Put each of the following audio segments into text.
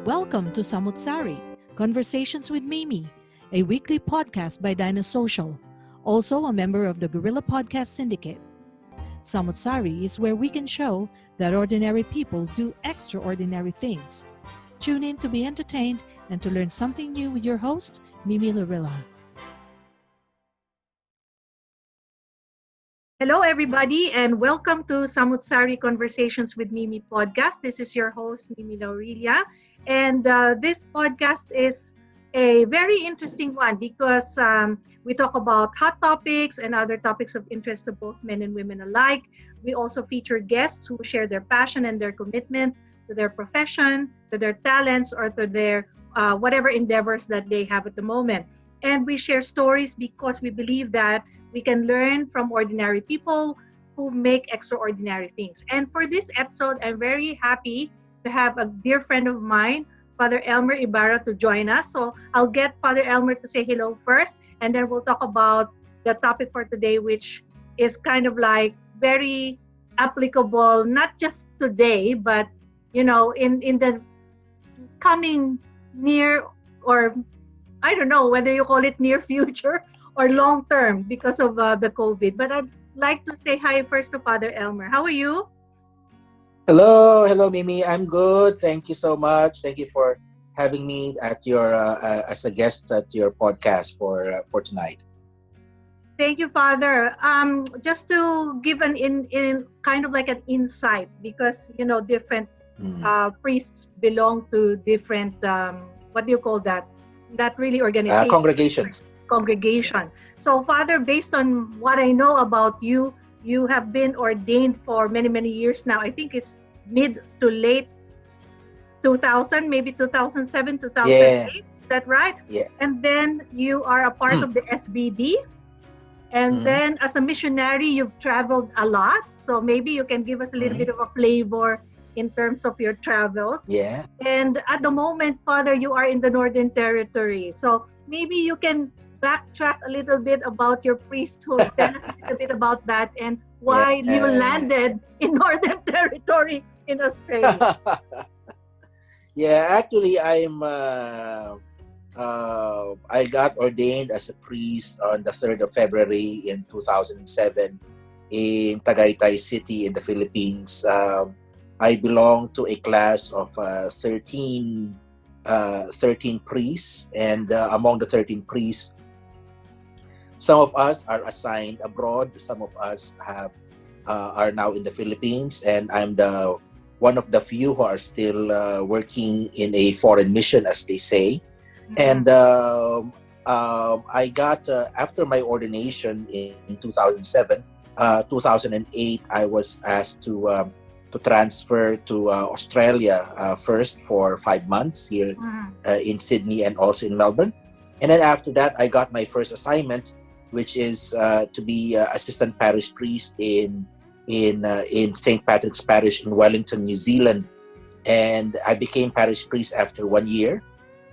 Welcome to Samu't Sari, Conversations with Mimi, a weekly podcast by Dinosocial, also a member of the Guerrilla Podcast Syndicate. Samu't Sari is where we can show that ordinary people do extraordinary things. Tune in to be entertained and to learn something new with your host, Mimi Lorilla. Hello, everybody, and welcome to Samu't Sari Conversations with Mimi podcast. This is your host, Mimi Laurelia, and this podcast is a very interesting one because we talk about hot topics and other topics of interest to both men and women alike. We also feature guests who share their passion and their commitment to their profession, to their talents, or to their whatever endeavors that they have at the moment. And we share stories because we believe that we can learn from ordinary people who make extraordinary things. And for this episode, I'm very happy to have a dear friend of mine, Fr Elmer Ibarra, to join us. So I'll get Fr Elmer to say hello first, and then we'll talk about the topic for today, which is kind of like very applicable, not just today, but in the coming near, or I don't know whether you call it near future or long term because of the COVID. But I'd like to say hi first to Fr Elmer. How are you? Hello, Mimi. I'm good. Thank you so much. Thank you for having me at your as a guest at your podcast for tonight. Thank you, Father. Just to give an in kind of like an insight, because different priests belong to different what do you call that? Not really organization. Congregation. So, Father, based on what I know about you, you have been ordained for many, many years now. I think it's mid to late 2000, maybe 2007, 2008. Yeah. Is that right? Yeah. And then you are a part of the SBD. And then as a missionary, you've traveled a lot. So maybe you can give us a little bit of a flavor in terms of your travels. Yeah. And at the moment, Father, you are in the Northern Territory. So maybe you can backtrack a little bit about your priesthood. Tell us a little bit about that and why you landed in Northern Territory in Australia. Yeah, actually, I got ordained as a priest on the 3rd of February in 2007 in Tagaytay City in the Philippines. I belong to a class of 13 priests, and among the 13 priests, some of us are assigned abroad. Some of us are now in the Philippines, and I'm the one of the few who are still working in a foreign mission, as they say. And I got after my ordination in 2007, 2008, I was asked to transfer to Australia first for 5 months here in Sydney and also in Melbourne. And then after that, I got my first assignment, which is to be assistant parish priest in St. Patrick's Parish in Wellington, New Zealand. And I became parish priest after 1 year.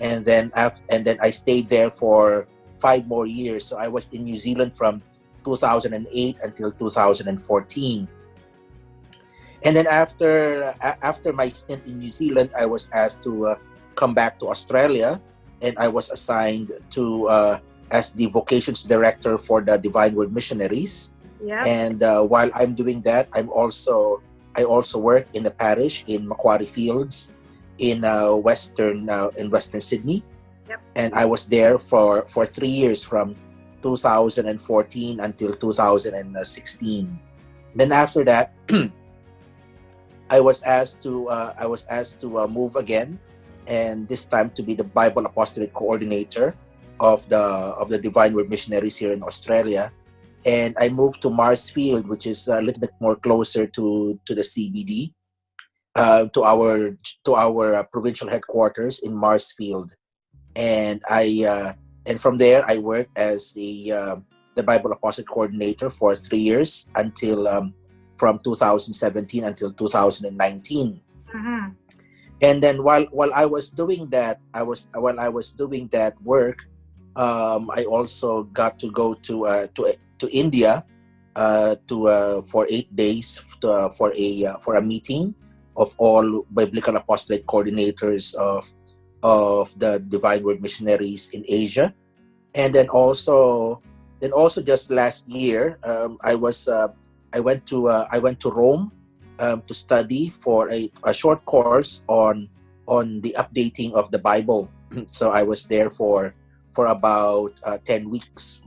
And then I stayed there for 5 more years. So I was in New Zealand from 2008 until 2014. And then after my stint in New Zealand, I was asked to come back to Australia, and I was assigned to as the vocations director for the Divine Word Missionaries. Yeah. And while I'm doing that, I also work in the parish in Macquarie Fields in Western Sydney. Yep. And I was there for 3 years from 2014 until 2016. Then after that, I was asked to move again, and this time to be the Bible Apostolic Coordinator of the Divine Word Missionaries here in Australia. And I moved to Marsfield, which is a little bit more closer to the CBD, to our provincial headquarters in Marsfield. And and from there I worked as the Bible Apostolic Coordinator for 3 years until from 2017 until 2019. And then while I was doing that, work, I also got to go to India for 8 days for a meeting of all biblical apostolic coordinators of of the Divine Word missionaries in Asia. And then also just last year, I went to Rome to study for a short course on the updating of the Bible. So I was there for about 10 weeks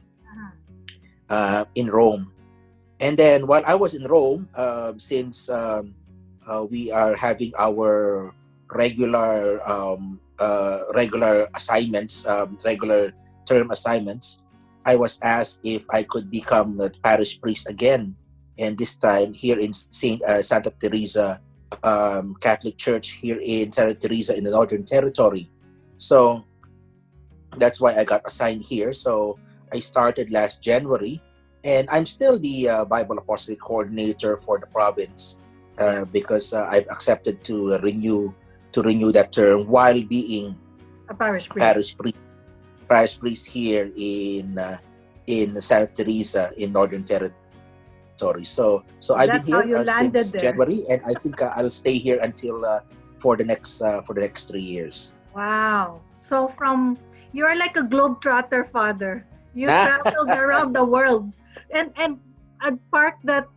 in Rome. And then while I was in Rome, since we are having our regular assignments, regular term assignments, I was asked if I could become a parish priest again, and this time here in Saint Santa Teresa Catholic Church here in Santa Teresa in the Northern Territory. So that's why I got assigned here. So I started last January, and I'm still the Bible Apostolic Coordinator for the province because I've accepted to renew that term while being A parish priest. parish priest here in Santa Teresa in Northern Territory. So I've been That's how you here landed since there. January, and I think I'll stay here until for the next 3 years. Wow. So you're like a globetrotter, Father. You traveled around the world. And I'd park that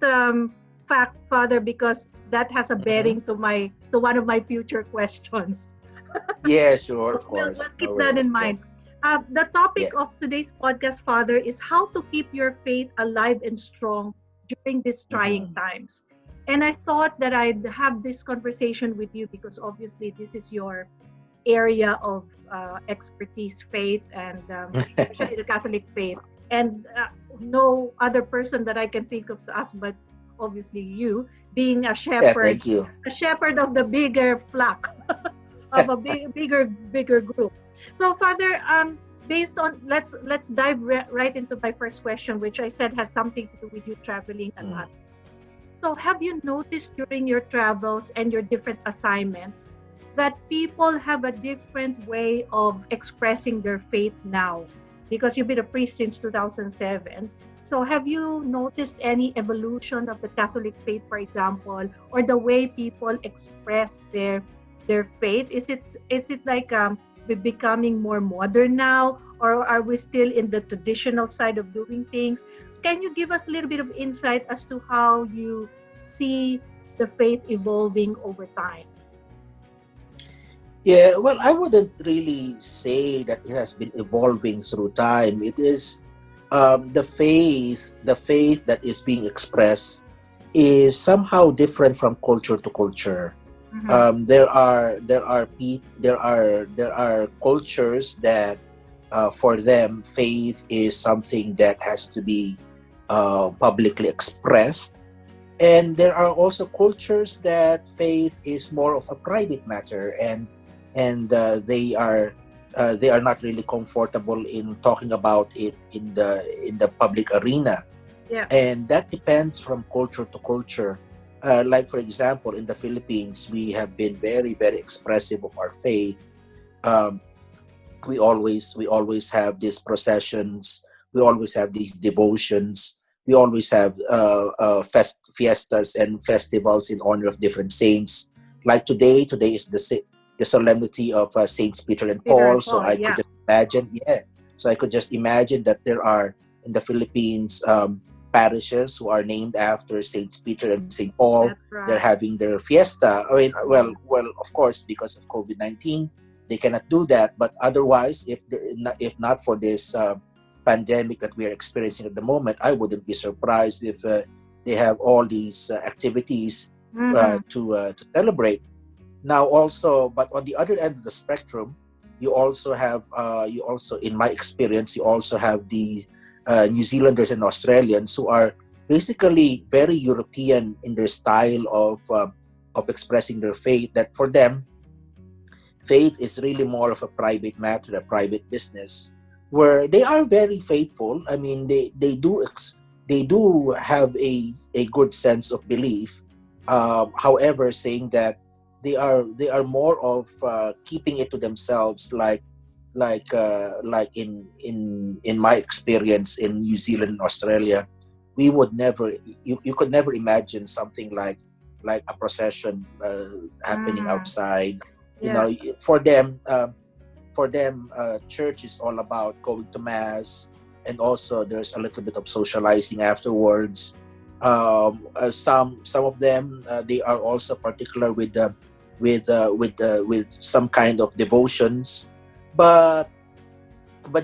fact, Father, because that has a bearing to one of my future questions. Yeah, sure, of We'll course. keep No that in worries. mind. The topic Yeah. of today's podcast, Father, is how to keep your faith alive and strong during these trying times. And I thought that I'd have this conversation with you because obviously this is your area of expertise, faith, and especially the Catholic faith. And no other person that I can think of to ask, but obviously you, being Yeah, thank you. a shepherd of the bigger flock, of a bigger group. So, Father, based on let's dive right into my first question, which I said has something to do with you traveling a lot. So, have you noticed during your travels and your different assignments that people have a different way of expressing their faith now? Because you've been a priest since 2007. So, have you noticed any evolution of the Catholic faith, for example, or the way people express their faith? Is it like becoming more modern now, or are we still in the traditional side of doing things? Can you give us a little bit of insight as to how you see the faith evolving over time? Yeah, well, I wouldn't really say that it has been evolving through time. It is the faith that is being expressed is somehow different from culture to culture. There are cultures that for them faith is something that has to be publicly expressed, and there are also cultures that faith is more of a private matter, and they are not really comfortable in talking about it in the public arena. Yeah. And that depends from culture to culture. Like for example, in the Philippines, we have been very, very expressive of our faith. Um, we always have these processions. We always have these devotions. We always have fiestas and festivals in honor of different saints. Like today is the solemnity of Saints Peter and Peter Paul. and So Paul, I could yeah. just imagine, yeah. So I could just imagine that there are in the Philippines parishes who are named after Saints Peter and Saint Paul. That's right. They're having their fiesta. I mean, well, of course, because of COVID-19, they cannot do that. But otherwise, if not for this pandemic that we are experiencing at the moment, I wouldn't be surprised if they have all these activities to celebrate. Now, also, but on the other end of the spectrum, in my experience, you also have the New Zealanders and Australians who are basically very European in their style of expressing their faith. That for them, faith is really more of a private matter, a private business, where they are very faithful. I mean, they do have a good sense of belief. However, saying that they are more of keeping it to themselves, like in my experience in New Zealand and Australia, we would never you could never imagine something like a procession happening outside. You Yeah. know, for them, for them, church is all about going to mass, and also there's a little bit of socializing afterwards. Some of them, they are also particular with the with some kind of devotions, but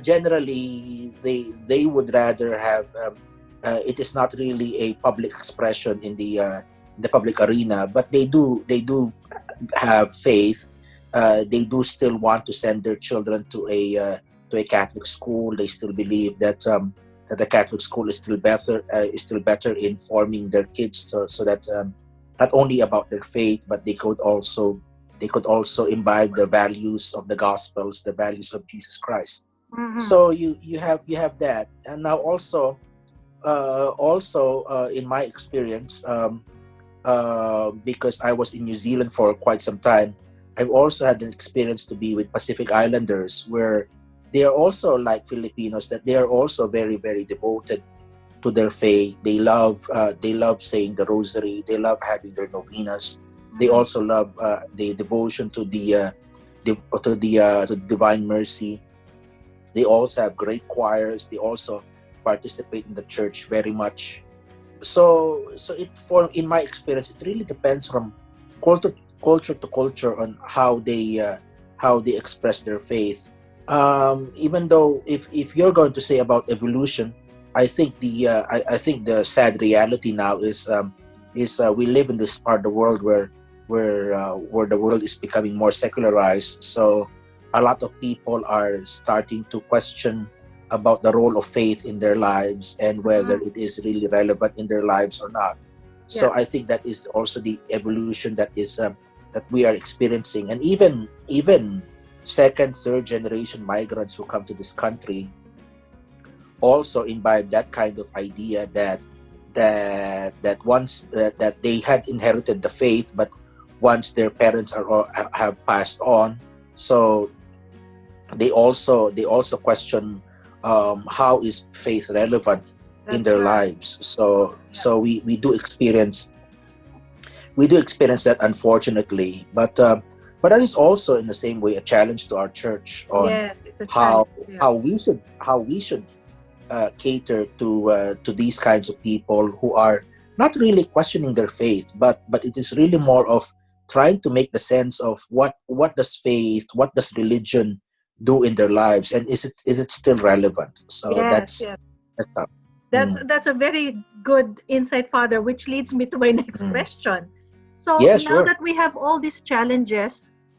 generally they would rather have, it is not really a public expression in the public arena, but they do have faith. They do still want to send their children to a Catholic school. They still believe that that the Catholic school is still better in forming their kids, so that not only about their faith, but they could also imbibe the values of the Gospels, the values of Jesus Christ. Mm-hmm. So you have that, and now also in my experience, because I was in New Zealand for quite some time, I've also had an experience to be with Pacific Islanders, where they are also like Filipinos, that they are also very, very devoted to their faith. They love saying the rosary. They love having their novenas. They Mm-hmm. also love the devotion to to Divine Mercy. They also have great choirs. They also participate in the church very much. So it, for in my experience, it really depends from culture to culture on how they express their faith. Even though, if you're going to say about evolution, I think the sad reality now is we live in this part of the world where the world is becoming more secularized. So a lot of people are starting to question about the role of faith in their lives, and whether Mm-hmm. it is really relevant in their lives or not. Yeah. So I think that is also the evolution that we are experiencing. And even second, third generation migrants who come to this country also imbibe that kind of idea, that once that they had inherited the faith, but once their parents have passed on, so they also question, how is faith relevant in That's their right. lives. So Yeah. we do experience that, unfortunately. But that is also in the same way a challenge to our church on Yes, it's a challenge. how Yeah. how we should cater to these kinds of people who are not really questioning their faith, but it is really more of trying to make the sense of what does faith, what does religion do in their lives, and is it still relevant. So Yes, that's yes. that's how. That's Mm, that's a very good insight, Father, which leads me to my next mm. question. So Yeah, now sure. that we have all these challenges,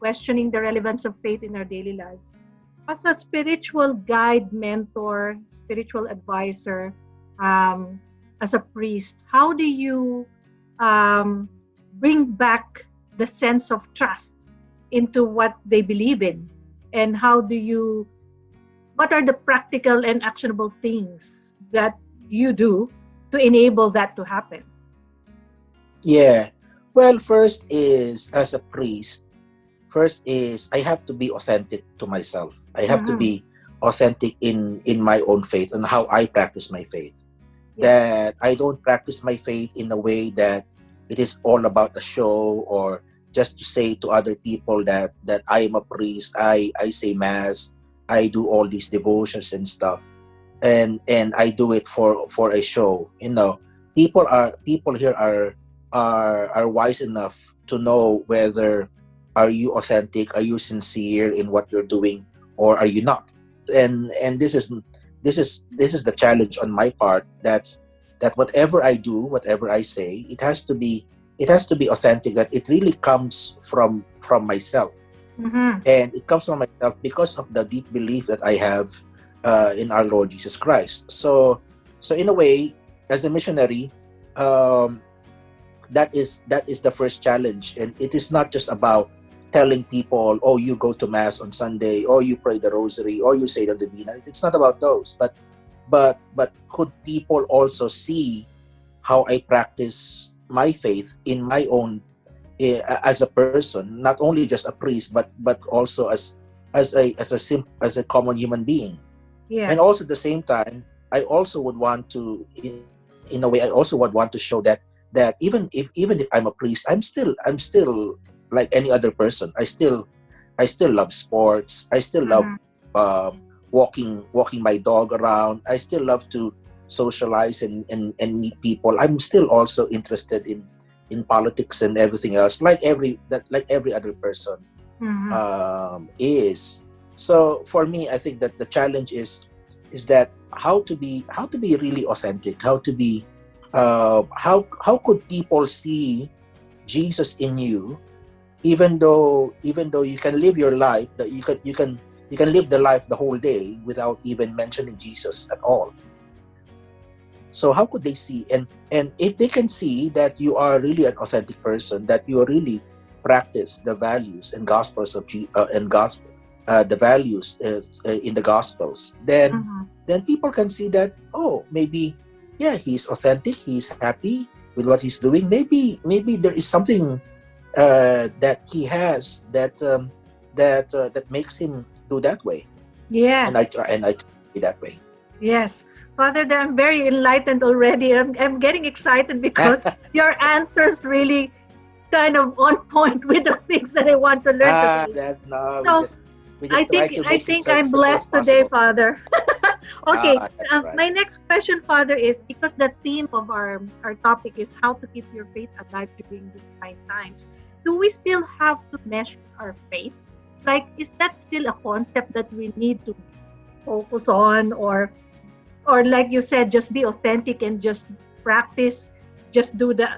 questioning the relevance of faith in our daily lives, as a spiritual guide, mentor, spiritual advisor, um, as a priest, how do you um, bring back the sense of trust into what they believe in? And how do you, what are the practical and actionable things that you do to enable that to happen? Yeah. Well, first is, as a priest, first is I have to be authentic to myself. I have to Mm-hmm. be authentic in my own faith and how I practice my faith. Yeah. That I don't practice my faith in a way that it is all about a show, or just to say to other people that I am a priest, I say mass, I do all these devotions and stuff, and I do it for a show. People here are wise enough to know whether are you authentic, are you sincere in what you're doing, or are you not. And this is the challenge on my part, that whatever I do, whatever I say, it has to be authentic, that it really comes from myself, Mm-hmm. and it comes from myself because of the deep belief that I have in our Lord Jesus Christ. So in a way, as a missionary, um, that is the first challenge, and it is not just about telling people, oh, you go to mass on Sunday, or you pray the rosary, or you say the Divina. It's not about those, but could people also see how I practice my faith in my own, as a person, not only just a priest, but also as a common human being. And Yes. also at the same time, I also would want to, in a way, I also would want to show that even if I'm a priest, I'm still like any other person. I still love sports. I still love Mhm. walking my dog around. I still love to socialize and meet people. I'm still also interested in politics and everything else, like every other person Mhm. is. So for me, I think that the challenge is that how to be really authentic, how to be how could people see Jesus in you, even though you can live your life, that you can live the life the whole day without even mentioning Jesus at all. So how could they see, and if they can see that you are really an authentic person, that you really practice the values and gospels of and gospel the values in the gospels, Mhm. then people can see that, oh, maybe, yeah, he's authentic, he's happy with what he's doing. Maybe there is something that he has that makes him do that way, and Yes. I try to be that way. Yes. Father, I'm very enlightened already. I'm getting excited because your answers really kind of on point with the things that I want to learn today. That no, we So just we just try to I make it think so I'm simple as blessed today, possible. Father. Okay. That's right. My next question, Father, is because the theme of our topic is how to keep your faith alive during these trying times. Do we still have to measure our faith? Like, is that still a concept that we need to focus on, or like you said, just be authentic and just practice, just do the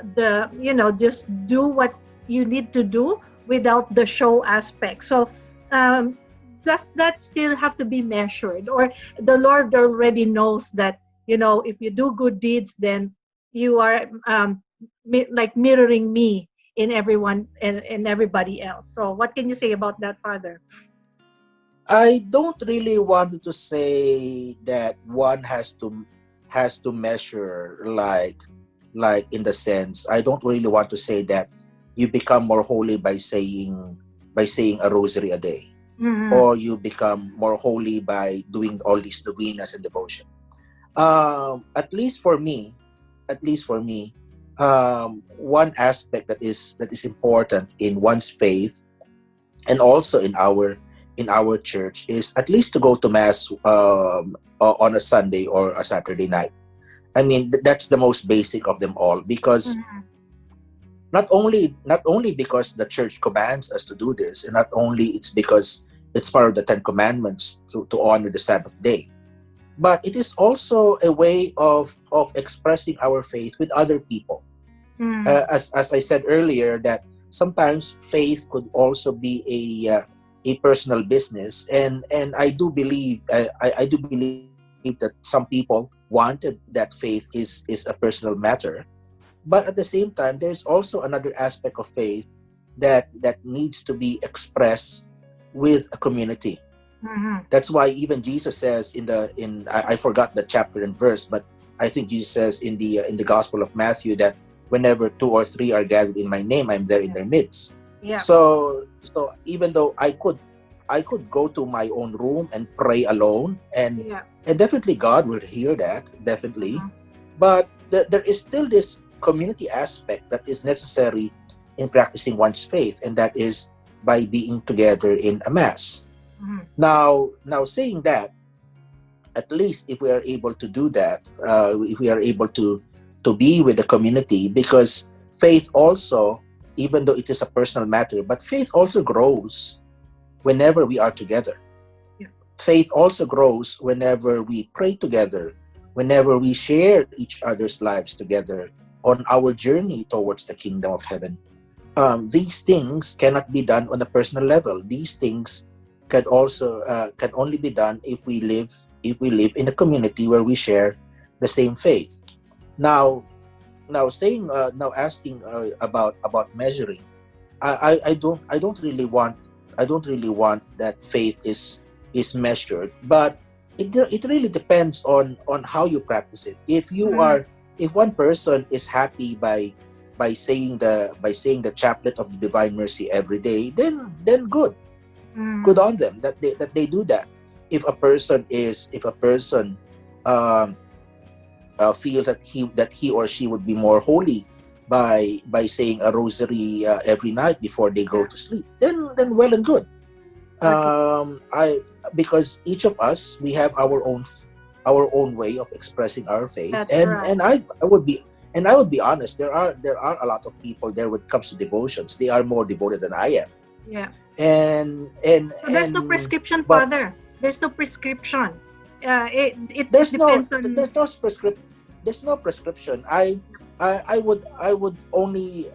just do what you need to do without the show aspect. So um does that still have to be measured, or the Lord already knows that, if you do good deeds, then you are like mirroring me in everyone and everybody else? So what can you say about that, Father? I don't really want to say that one has to measure, like in the sense, I don't really want to say that you become more holy by saying a rosary a day, Mm-hmm. or you become more holy by doing all these novenas and devotion. At least for me, one aspect that is important in one's faith, and also in our church, is at least to go to mass on a Sunday or a Saturday night. I mean, that's the most basic of them all, because Mm-hmm. not only because the church commands us to do this, and not only it's because it's part of the Ten Commandments to honor the Sabbath day, but it is also a way of expressing our faith with other people. Mm-hmm. As I said earlier, that sometimes faith could also be a personal business, and I do believe that some people wanted that faith is a personal matter. But at the same time, there's also another aspect of faith that needs to be expressed with a community. Mm-hmm. That's why even Jesus says I forgot the chapter and verse, but I think Jesus says in the Gospel of Matthew that whenever two or three are gathered in my name, I'm there in their midst. Yeah. So even though I could go to my own room and pray alone, Yeah. and definitely God would hear that, definitely. Mm-hmm. But there is still this community aspect that is necessary in practicing one's faith, and that is by being together in a mass. Mm-hmm. Now, saying that, at least if we are able to do that, if we are able to be with the community, because faith also, even though it is a personal matter, but faith also grows whenever we are together. Yeah. Faith also grows whenever we pray together, whenever we share each other's lives together on our journey towards the kingdom of heaven. These things cannot be done on a personal level. These things can only be done if we live in a community where we share the same faith. Now, now asking about measuring, I don't really want that faith is measured, but it really depends on how you practice it. Mm-hmm. If one person is happy by saying the chaplet of the Divine Mercy every day, then good Mm-hmm. on them that they do that. If a person um, feels that he or she would be more holy by saying a rosary every night before they go Yeah. to sleep, then well and good. Okay. I because each of us, we have our own way of expressing our faith, That's and right. I would be honest. There are a lot of people there when it comes to devotions. They are more devoted than I am, Yeah. and and So there's no and prescription, but Father. There's no prescription. It there's no depends on. there's no prescription. There's no prescription. I would only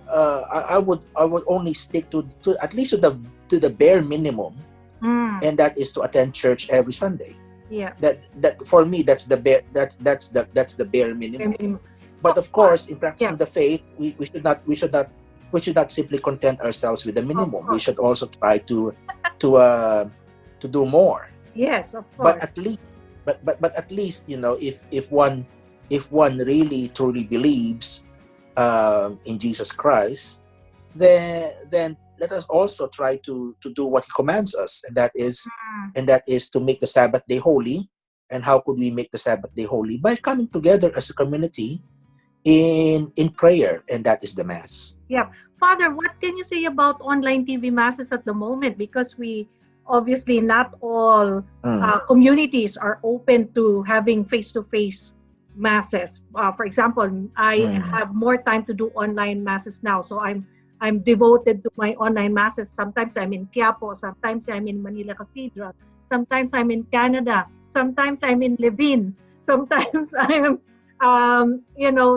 stick to at least to the bare minimum, Mm, and that is to attend church every Sunday. yeah. That for me, that's the bare I minimum. mean, But of oh, course, in yeah. practicing the faith, we should not simply content ourselves with the Of minimum. We course. should also try to uh to do more. Yes, of But course. at least, but at least, if one really truly believes in Jesus Christ, then let us also try to do what He commands us, and that is Mm, and that is to make the Sabbath day holy. And how could we make the Sabbath day holy? By coming together as a community in prayer, and that is the Mass. yeah. Father, what can you say about online TV masses at the moment? Because we obviously not all Mm, communities are open to having face-to-face masses. For example, I mm. have more time to do online masses now, so I'm devoted to my online masses. Sometimes I'm in Quiapo, sometimes I'm in Manila Cathedral, sometimes I'm in Canada, sometimes I'm in Levin, sometimes I'm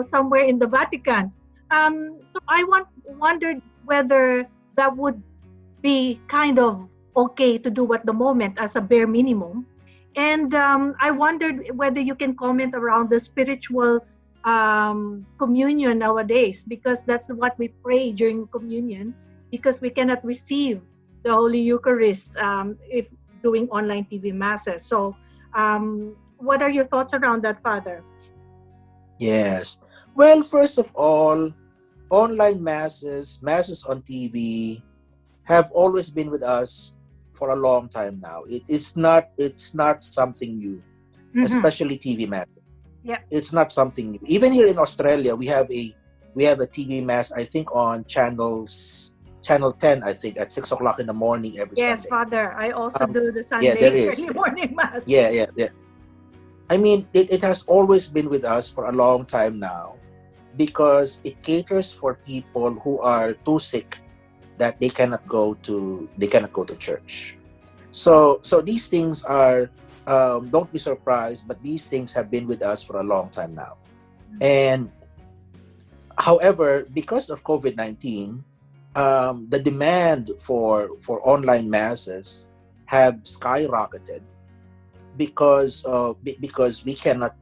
somewhere in the Vatican. So wondered whether that would be kind of okay to do at the moment as a bare minimum. And I wondered whether you can comment around the spiritual communion nowadays, because that's what we pray during communion, because we cannot receive the Holy Eucharist if doing online TV masses. So, what are your thoughts around that, Father? Yes. Well, first of all, online masses on TV have always been with us for a long time now. It's not something new, Mm-hmm. especially TV mass. Yeah. It's not something new. Even here in Australia, we have a TV mass. I think on channel 10. I think at 6 o'clock in the morning every Yes, Sunday. Father. I also Um, do the yeah, there Sunday is. early morning mass. Yeah, yeah, yeah. I mean, it has always been with us for a long time now, because it caters for people who are too sick that they cannot go to church. So these things are, don't be surprised, but these things have been with us for a long time now. And however, because of COVID-19, the demand for online masses have skyrocketed, because we cannot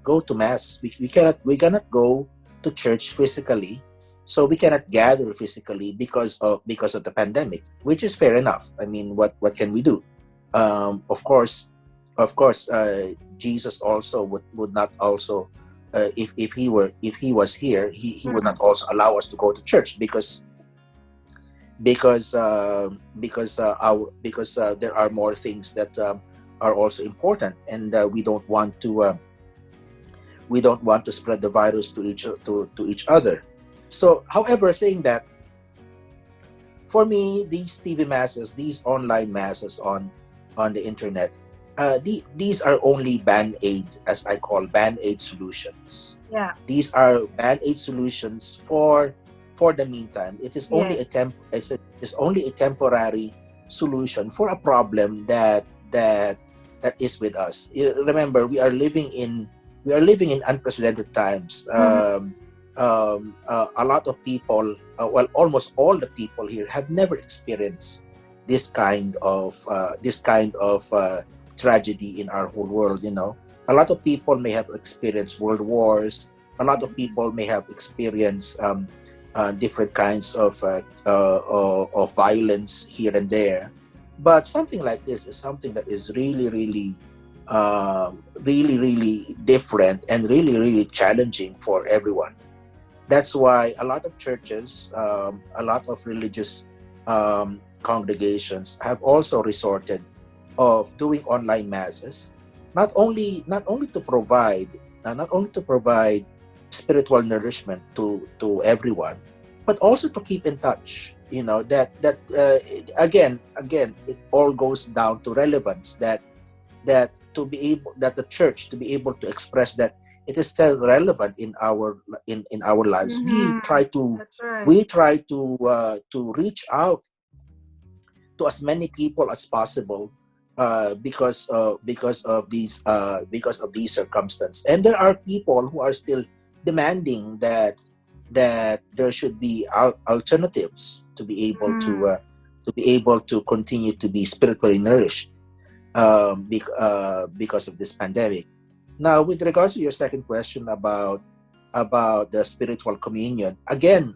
go to mass. We cannot go to church physically, so we cannot gather physically because of the pandemic, which is fair enough. I mean, what can we do? Of course, Jesus also would not also, if he was here, he would Mhm. not also allow us to go to church, because there are more things that are also important, and we don't want to spread the virus to each other. So, however, saying that, for me, these TV masses, these online masses on the internet, these are only band-aid, as I call band-aid solutions. Yeah. These are band-aid solutions for the meantime. It is only a Yes. temp it's only a temporary solution for a problem that is with us. Remember, we are living in unprecedented times. Mhm. A lot of people, well, almost all the people here have never experienced this kind of tragedy in our whole world. A lot of people may have experienced world wars. A lot of people may have experienced different kinds of violence here and there. But something like this is something that is really, really, really, really different, and really, really challenging for everyone. That's why a lot of churches, a lot of religious congregations have also resorted of doing online masses, not only to provide spiritual nourishment to everyone, but also to keep in touch. again, it all goes down to relevance, that the church to be able to express that it is still relevant in our lives. Mm-hmm. That's right. We try to reach out to as many people as possible, because of these circumstances. And there are people who are still demanding that there should be alternatives Mm. to be able to continue to be spiritually nourished, because of this pandemic. Now, with regards to your second question about the spiritual communion, again,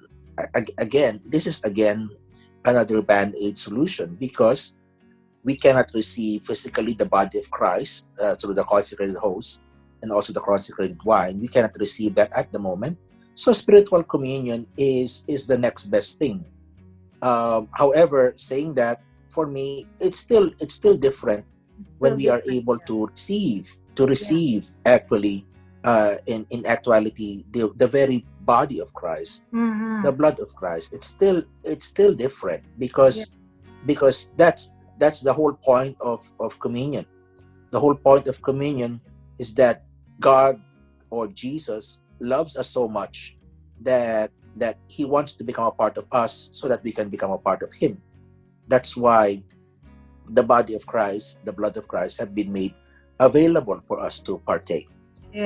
this is again another band-aid solution, because we cannot receive physically the body of Christ through the consecrated host and also the consecrated wine. We cannot receive that at the moment. So spiritual communion is the next best thing. However, saying that, for me, it's still different It's when still we are different. able Yeah. to Yeah. receive actually, in actuality, the very body of Christ, Mm-hmm. the blood of Christ. It's still different, Yeah. because that's the whole point of communion. The whole point of communion is that God, or Jesus, loves us so much that he wants to become a part of us so that we can become a part of him. That's why the body of Christ, the blood of Christ, have been made available for us to partake.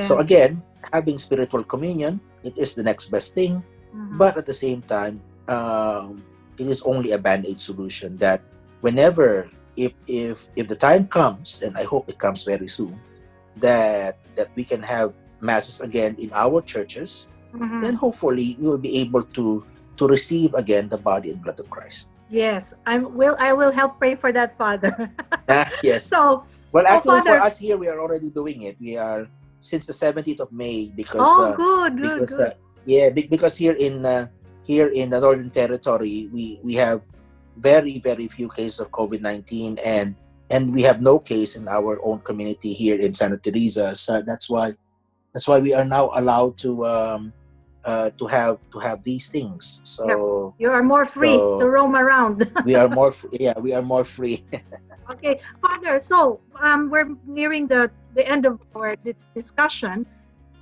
So Yes. again, having spiritual communion, it is the next best thing, Mm-hmm. but at the same time, it is only a band-aid solution, that whenever, if the time comes, and I hope it comes very soon, that we can have masses again in our churches, Mm-hmm. then hopefully we will be able to receive again the body and blood of Christ. Yes. I will help pray for that, Father. Yes. So Well, so actually, for Father. us here, we are already doing it. We are since the 17th of May, Oh, good, good, because good. because here in the Northern Territory, we have very few cases of COVID-19, and we have no case in our own community here in Santa Teresa. So that's why we are now allowed to have these things. Yep. You are more free to So roam around. we are more we are more free. Okay, Father. So we're nearing the end of our this discussion.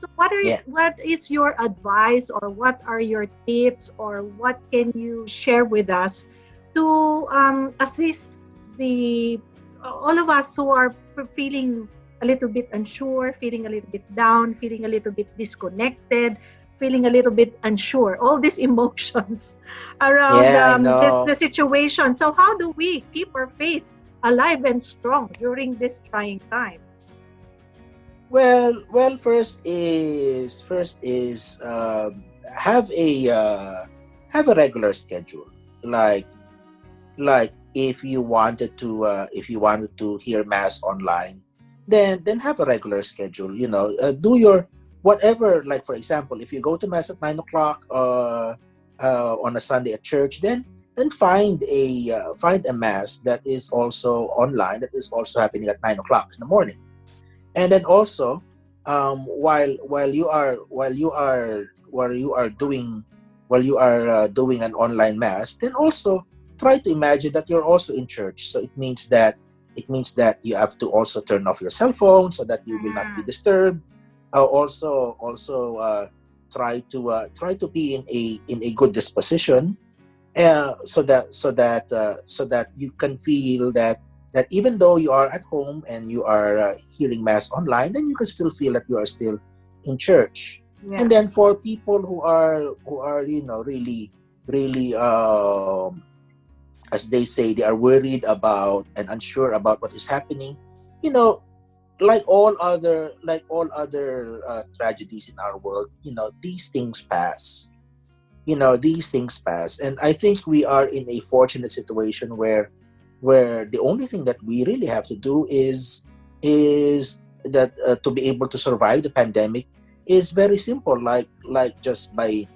So Yeah. what is your advice, or what are your tips, or what can you share with us to assist the all of us who are feeling a little bit unsure, feeling a little bit down, feeling a little bit disconnected, feeling a little bit unsure, all these emotions around Yeah, I the know. situation. So how do we keep our faith alive and strong during these trying times? Well, first is have a regular schedule. Like if you wanted to hear mass online, then have a regular schedule. Do your whatever. Like, for example, if you go to mass at 9 o'clock on a Sunday at church, then find a mass that is also online, that is also happening at 9 o'clock in the morning. And then also, while you are doing an online mass, then also try to imagine that you're also in church. So it means that you have to also turn off your cell phone so that you will not be Mm, disturbed. Also try to be in a good disposition, so that you can feel that even though you are at home and you are hearing mass online, then you can still feel that you are still in church. And yeah. then for people who are really, as they say, they are worried about and unsure about what is happening, you know like all other tragedies in our world, these things pass. And I think we are in a fortunate situation where the only thing that we really have to do is that to be able to survive the pandemic is very simple, like just by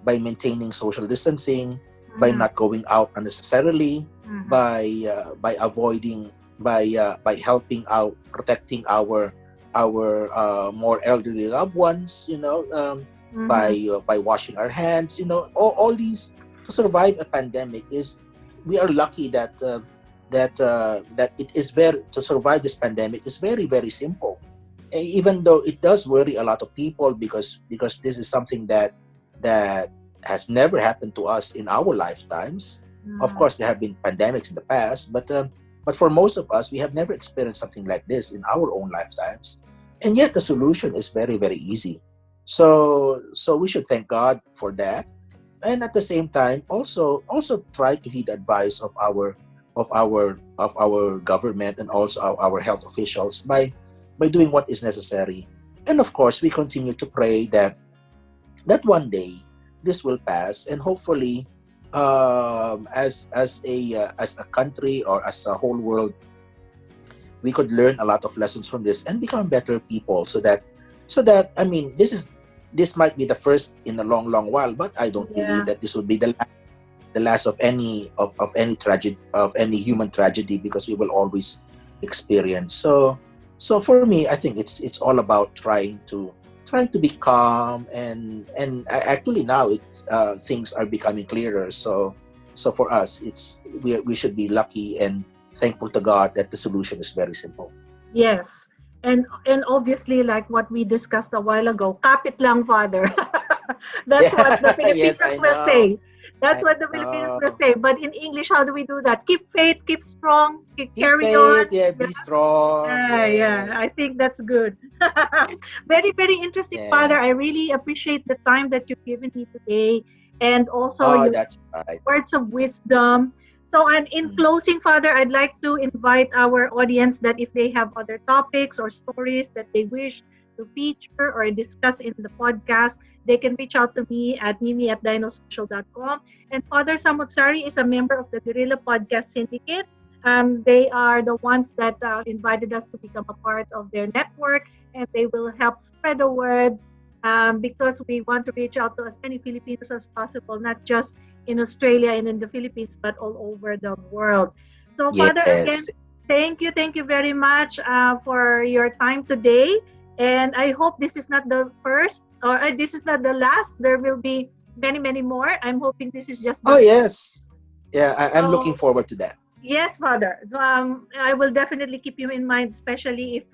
maintaining social distancing, by Mm, not going out unnecessarily, mhm, by avoiding, by helping out, protecting our more elderly loved ones, mhm. by washing our hands, all these to survive a pandemic is, we are lucky that that it is very, to survive this pandemic is very, very simple. Even though it does worry a lot of people, because this is something that has never happened to us in our lifetimes. Of Mm. course, there have been pandemics in the past, but for most of us, we have never experienced something like this in our own lifetimes. And yet, the solution is very, very easy. So we should thank God for that, and at the same time, also try to heed the advice of our government, and also our health officials, by doing what is necessary. And of course, we continue to pray that one day this will pass, and hopefully, as a country, or as a whole world, we could learn a lot of lessons from this and become better people, so that I mean, this might be the first in a long, long while, but I don't believe Yeah. that this would be the last of any tragedy, of any human tragedy, because we will always experience. So for me, I think it's all about trying to be calm, and actually now it's things are becoming clearer. So for us, we should be lucky and thankful to God that the solution is very simple. Yes. And obviously, like what we discussed a while ago, kapit lang, Father. That's what the Yeah, yes, Filipinos I will know. say. That's I what the Filipinos will know. say. But in English, how do we do that? Keep faith, keep strong, keep Keep carry on. faith, yeah, be strong, Yeah, I yes. think that's good. Very, very interesting, Father. Yeah. I really appreciate the time that you've given me today, and also Oh, your that's right. words of wisdom. So, and in Mm. closing, Father, I'd like to invite our audience that if they have other topics or stories that they wish to feature or discuss in the podcast, they can reach out to me at mimi@dinosocial.com. And Father Samutsari is a member of the Guerrilla Podcast Syndicate. They are the ones that invited us to become a part of their network, and they will help spread the word, because we want to reach out to as many Filipinos as possible, not just in Australia and in the Philippines, but all over the world. So, Father, again, Yes. thank you very much for your time today. And I hope this is not the first, or this is not the last. There will be many, many more. I'm hoping this is just Oh, the yes. Yeah, I'm looking so. forward to that. Yes, Father. I will definitely keep you in mind, especially if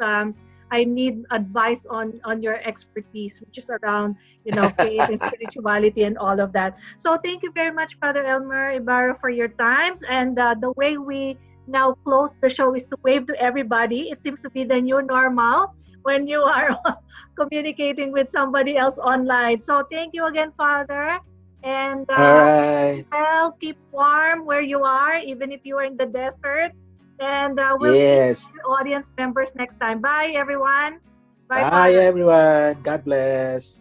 I need advice on your expertise, which is around faith and spirituality and all of that. So thank you very much, Father Elmer Ibarra, for your time. And the way we now close the show is to wave to everybody. It seems to be the new normal when you are communicating with somebody else online. So thank you again, Father. And All right. well, keep warm where you are, even if you are in the desert. And we'll see Yes. our audience members next time. Bye, everyone. Bye, Bye, Father. everyone. God bless.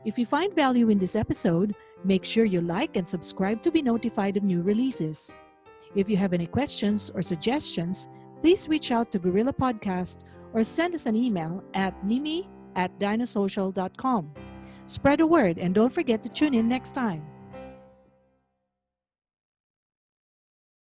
If you find value in this episode, make sure you like and subscribe to be notified of new releases. If you have any questions or suggestions, please reach out to Gorilla Podcast or send us an email at mimi@dinosocial.com. Spread the word and don't forget to tune in next time.